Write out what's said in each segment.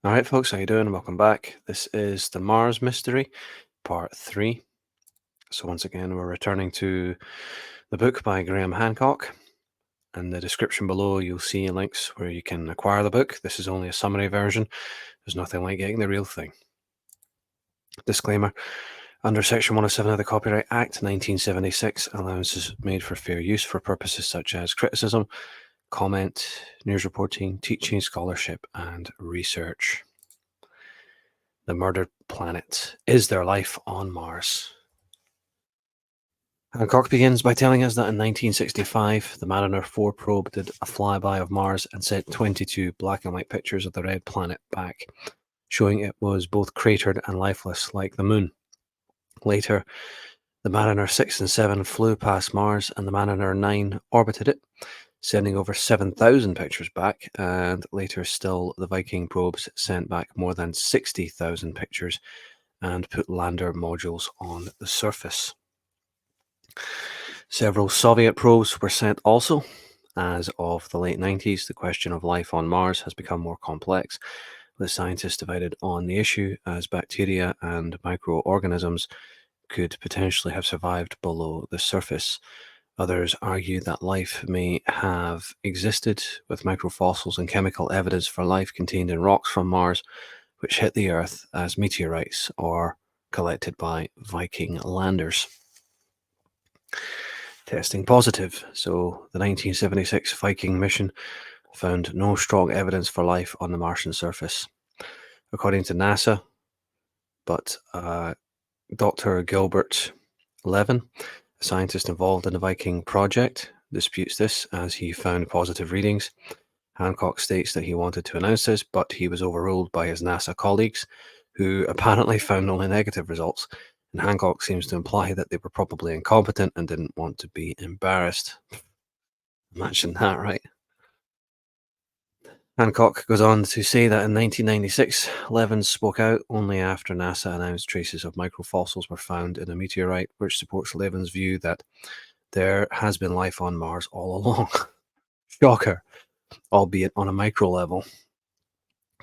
All right, folks, how you doing? Welcome back. This is the Mars Mystery, Part 3. So once again, we're returning to the book by Graham Hancock. In the description below, you'll see links where you can acquire the book. This is only a summary version. There's nothing like getting the real thing. Disclaimer. Under Section 107 of the Copyright Act 1976, allowances made for fair use for purposes such as criticism, comment, news reporting, teaching, scholarship, and research. The murdered planet. Is there life on Mars? Hancock begins by telling us that in 1965, the Mariner 4 probe did a flyby of Mars and sent 22 black and white pictures of the red planet back, showing it was both cratered and lifeless like the Moon. Later, the Mariner 6 and 7 flew past Mars and the Mariner 9 orbited it, sending over 7,000 pictures back, and later still the Viking probes sent back more than 60,000 pictures and put lander modules on the surface. Several Soviet probes were sent also. As of the late 90s, the question of life on Mars has become more complex, with scientists divided on the issue as bacteria and microorganisms could potentially have survived below the surface. Others argue that life may have existed, with microfossils and chemical evidence for life contained in rocks from Mars, which hit the Earth as meteorites or collected by Viking landers. Testing positive. So the 1976 Viking mission found no strong evidence for life on the Martian surface. According to NASA, but Dr. Gilbert Levin, a scientist involved in the Viking project, disputes this as he found positive readings. Hancock states that he wanted to announce this, but he was overruled by his NASA colleagues, who apparently found only negative results. And Hancock seems to imply that they were probably incompetent and didn't want to be embarrassed. Imagine that, right? Hancock goes on to say that in 1996, Levin spoke out only after NASA announced traces of microfossils were found in a meteorite, which supports Levin's view that there has been life on Mars all along. Shocker, albeit on a micro level.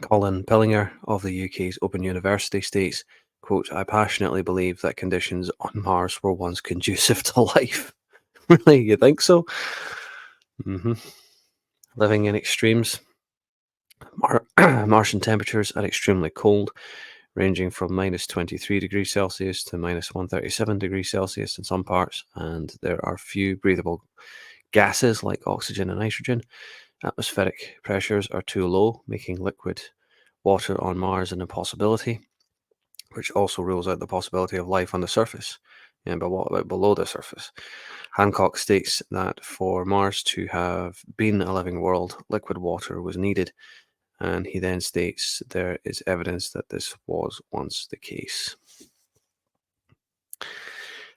Colin Pillinger of the UK's Open University states, quote, I passionately believe that conditions on Mars were once conducive to life. Really? You think so? hmm Living in extremes. Martian temperatures are extremely cold, ranging from minus 23 degrees Celsius to minus 137 degrees Celsius in some parts, and there are few breathable gases like oxygen and nitrogen. Atmospheric pressures are too low, making liquid water on Mars an impossibility, which also rules out the possibility of life on the surface. And but what about below the surface? Hancock states that for Mars to have been a living world, liquid water was needed, and he then states there is evidence that this was once the case.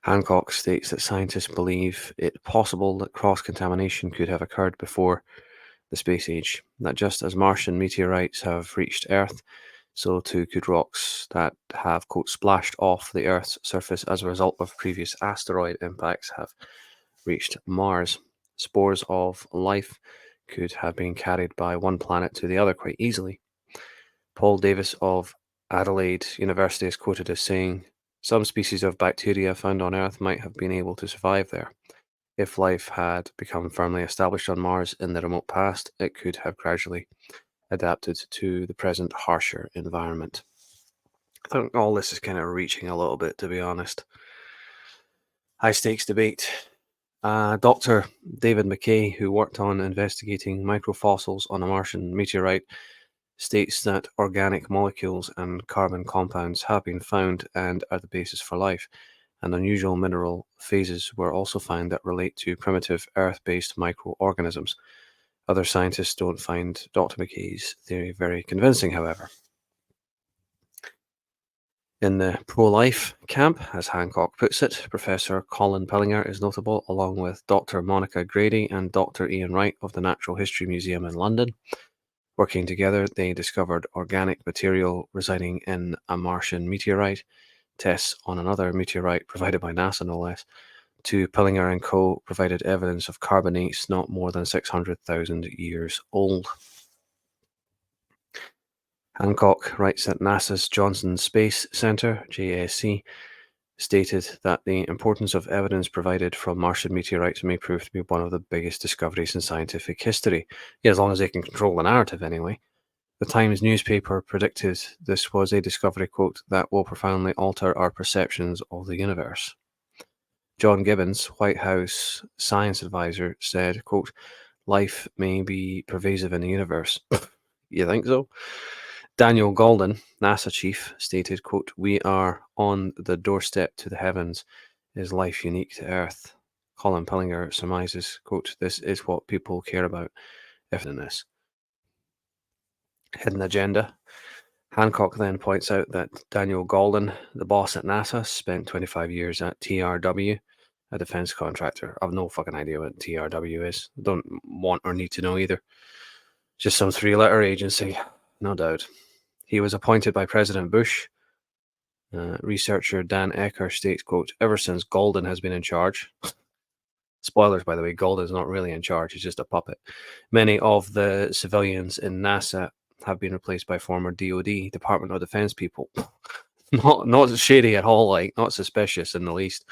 Hancock states that scientists believe it possible that cross-contamination could have occurred before the space age, that just as Martian meteorites have reached Earth, so too could rocks that have, quote, splashed off the Earth's surface as a result of previous asteroid impacts have reached Mars. Spores of life could have been carried by one planet to the other quite easily. Paul Davis of Adelaide University is quoted as saying, some species of bacteria found on Earth might have been able to survive there. If life had become firmly established on Mars in the remote past, it could have gradually adapted to the present harsher environment. I think all this is kind of reaching a little bit, to be honest. High stakes debate. Dr. David McKay, who worked on investigating microfossils on a Martian meteorite, states that organic molecules and carbon compounds have been found and are the basis for life, and unusual mineral phases were also found that relate to primitive Earth-based microorganisms. Other scientists don't find Dr. McKay's theory very convincing, however. In the pro-life camp, as Hancock puts it, Professor Colin Pillinger is notable, along with Dr. Monica Grady and Dr. Ian Wright of the Natural History Museum in London. Working together, they discovered organic material residing in a Martian meteorite. Tests on another meteorite provided by NASA, no less, to Pillinger and co. provided evidence of carbonates not more than 600,000 years old. Hancock writes that NASA's Johnson Space Center, JSC, stated that the importance of evidence provided from Martian meteorites may prove to be one of the biggest discoveries in scientific history. Yeah, as long as they can control the narrative, anyway. The Times newspaper predicted this was a discovery, quote, that will profoundly alter our perceptions of the universe. John Gibbons, White House science advisor, said, quote, life may be pervasive in the universe. You think so? Daniel Golden, NASA chief, stated, quote, we are on the doorstep to the heavens. Is life unique to Earth? Colin Pillinger surmises, quote, this is what people care about, if in this. Hidden agenda. Hancock then points out that Daniel Golden, the boss at NASA, spent 25 years at TRW, a defense contractor. I've no fucking idea what TRW is. Don't want or need to know either. Just some three-letter agency, no doubt. He was appointed by President Bush. Researcher Dan Ecker states, quote, ever since Golden has been in charge, spoilers, by the way, Golden's not really in charge, he's just a puppet. Many of the civilians in NASA have been replaced by former DoD, Department of Defense people. Not shady at all, like, not suspicious in the least.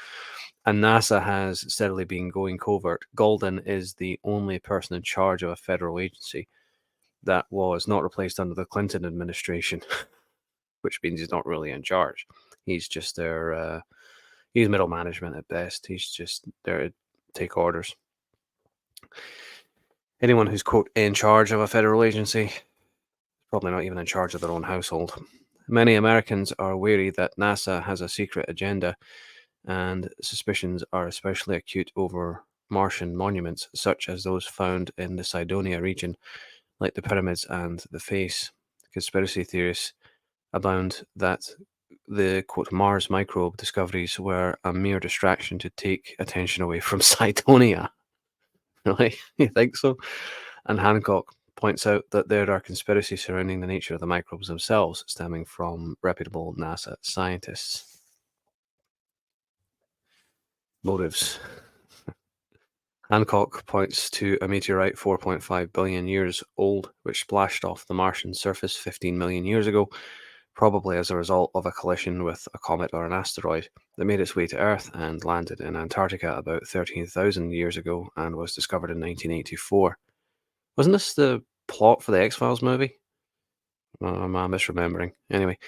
And NASA has steadily been going covert. Golden is the only person in charge of a federal agency that was not replaced under the Clinton administration, which means he's not really in charge. He's just their, he's middle management at best. He's just there to take orders. Anyone who's, quote, in charge of a federal agency, probably not even in charge of their own household. Many Americans are wary that NASA has a secret agenda, and suspicions are especially acute over Martian monuments, such as those found in the Cydonia region, like the pyramids and the face. Conspiracy theorists abound that the, quote, Mars microbe discoveries were a mere distraction to take attention away from Cydonia. Really? You think so? And Hancock points out that there are conspiracies surrounding the nature of the microbes themselves, stemming from reputable NASA scientists. Motives. Hancock points to a meteorite 4.5 billion years old, which splashed off the Martian surface 15 million years ago, probably as a result of a collision with a comet or an asteroid that made its way to Earth and landed in Antarctica about 13,000 years ago and was discovered in 1984. Wasn't this the plot for the X-Files movie? Am I misremembering? Anyway,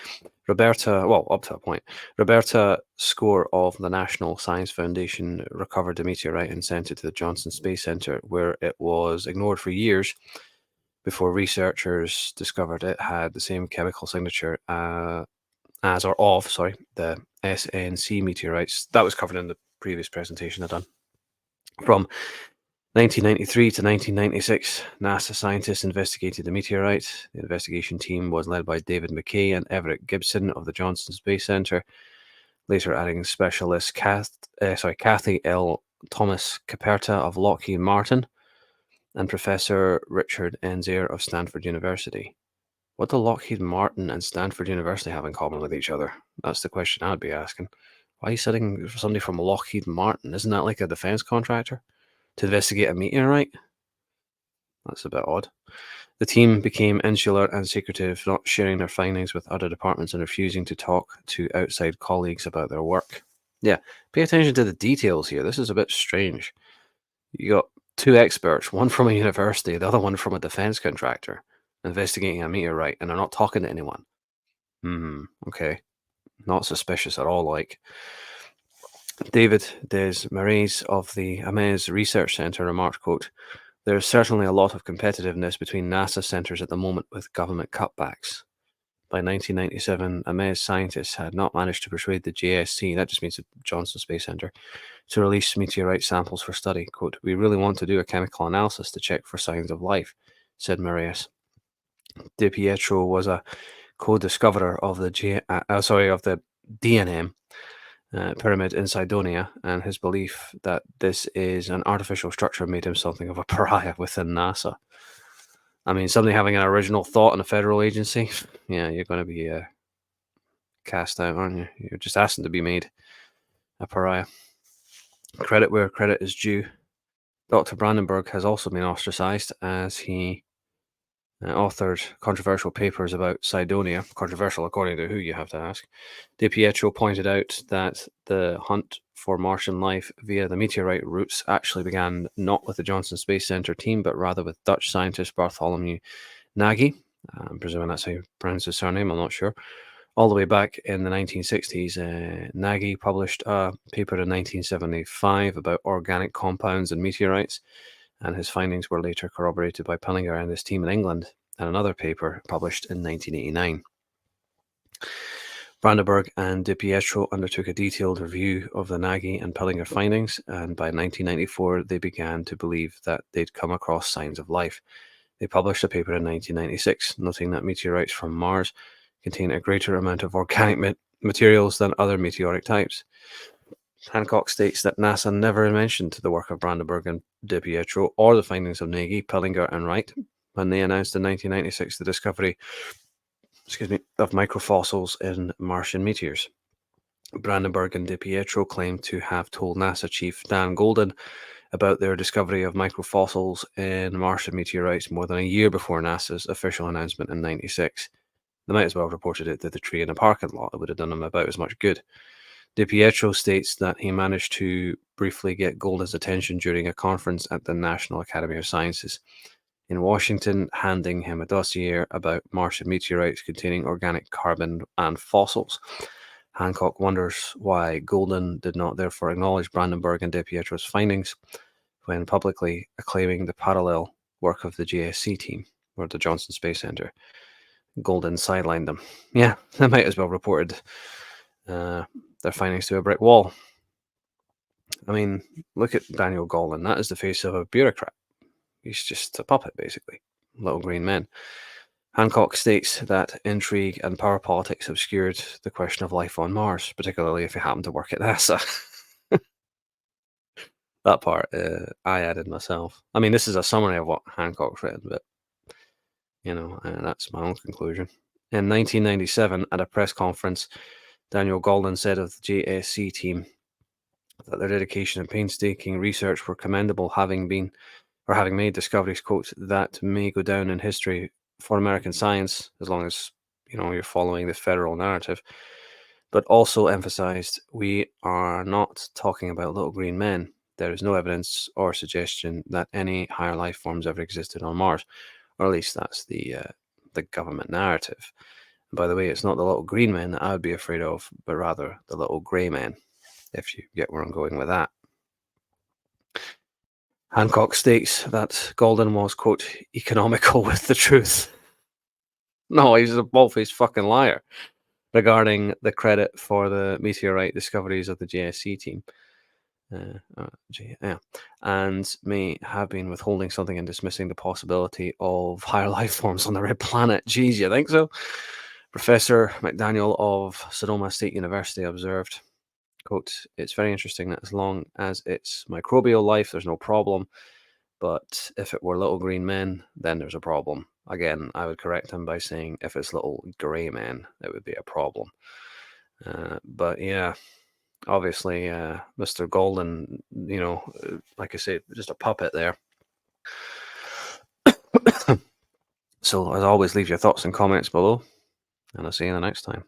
up to a point, Roberta Score of the National Science Foundation recovered the meteorite and sent it to the Johnson Space Center, where it was ignored for years before researchers discovered it had the same chemical signature the SNC meteorites. That was covered in the previous presentation I've done. From 1993 to 1996, NASA scientists investigated the meteorite. The investigation team was led by David McKay and Everett Gibson of the Johnson Space Center, later adding specialist Kathy L. Thomas Caperta of Lockheed Martin and Professor Richard Enzier of Stanford University. What do Lockheed Martin and Stanford University have in common with each other? That's the question I'd be asking. Why are you sitting for somebody from Lockheed Martin? Isn't that like a defense contractor? To investigate a meteorite? That's a bit odd. The team became insular and secretive, not sharing their findings with other departments and refusing to talk to outside colleagues about their work. Yeah, pay attention to the details here. This is a bit strange. You got two experts, one from a university, the other one from a defense contractor, investigating a meteorite, and they're not talking to anyone. Okay. Not suspicious at all, like. David Des Marais of the Ames Research Center remarked, quote, there's certainly a lot of competitiveness between NASA centers at the moment with government cutbacks. By 1997, Ames scientists had not managed to persuade the JSC, that just means the Johnson Space Center, to release meteorite samples for study. Quote, we really want to do a chemical analysis to check for signs of life, said Marius. De Pietro was a co-discoverer of the DNM pyramid in Cydonia, and his belief that this is an artificial structure made him something of a pariah within NASA. I mean, somebody having an original thought in a federal agency, yeah, you're going to be cast out, aren't you? You're just asking to be made a pariah. Credit where credit is due. Dr. Brandenburg has also been ostracized as he authored controversial papers about Cydonia, controversial according to who you have to ask. De Pietro pointed out that the hunt for Martian life via the meteorite routes actually began not with the Johnson Space Center team, but rather with Dutch scientist Bartholomew Nagy. I'm presuming that's how you pronounce his surname, I'm not sure. All the way back in the 1960s, Nagy published a paper in 1975 about organic compounds and meteorites, and his findings were later corroborated by Pillinger and his team in England, and another paper published in 1989. Brandenburg and De Pietro undertook a detailed review of the Nagy and Pillinger findings, and by 1994 they began to believe that they'd come across signs of life. They published a paper in 1996 noting that meteorites from Mars contain a greater amount of organic materials than other meteoric types. Hancock states that NASA never mentioned the work of Brandenburg and De Pietro or the findings of Nagy, Pillinger, and Wright when they announced in 1996 the discovery of microfossils in Martian meteors. Brandenburg and De Pietro claimed to have told NASA chief Dan Golden about their discovery of microfossils in Martian meteorites more than a year before NASA's official announcement in 96. They might as well have reported it to the tree in a parking lot. It would have done them about as much good. De Pietro states that he managed to briefly get Golden's attention during a conference at the National Academy of Sciences in Washington, handing him a dossier about Martian meteorites containing organic carbon and fossils. Hancock wonders why Golden did not therefore acknowledge Brandenburg and De Pietro's findings when publicly acclaiming the parallel work of the JSC team, or the Johnson Space Center. Golden sidelined them. Yeah, they might as well reported their findings to a brick wall. I mean, look at Daniel Goldin. That is the face of a bureaucrat. He's just a puppet, basically. Little green men. Hancock states that intrigue and power politics obscured the question of life on Mars, particularly if you happen to work at NASA. That part I added myself. I mean, this is a summary of what Hancock's written, but, that's my own conclusion. In 1997, at a press conference, Daniel Goldin said of the JSC team that their dedication and painstaking research were commendable, having made discoveries, quote, that may go down in history for American science, as long as, you're following the federal narrative, but also emphasized, we are not talking about little green men. There is no evidence or suggestion that any higher life forms ever existed on Mars, or at least that's the government narrative. And by the way, it's not the little green men that I would be afraid of, but rather the little grey men, if you get where I'm going with that. Hancock states that Golden was, quote, economical with the truth. No, he's a bald-faced fucking liar regarding the credit for the meteorite discoveries of the JSC team. And may have been withholding something and dismissing the possibility of higher life forms on the red planet. Geez, you think so? Professor McDaniel of Sonoma State University observed, quote, it's very interesting that as long as it's microbial life, there's no problem. But if it were little green men, then there's a problem. Again, I would correct him by saying if it's little grey men, it would be a problem. But yeah, obviously, Mr. Golden, like I say, just a puppet there. So, as always, leave your thoughts and comments below, and I'll see you in the next time.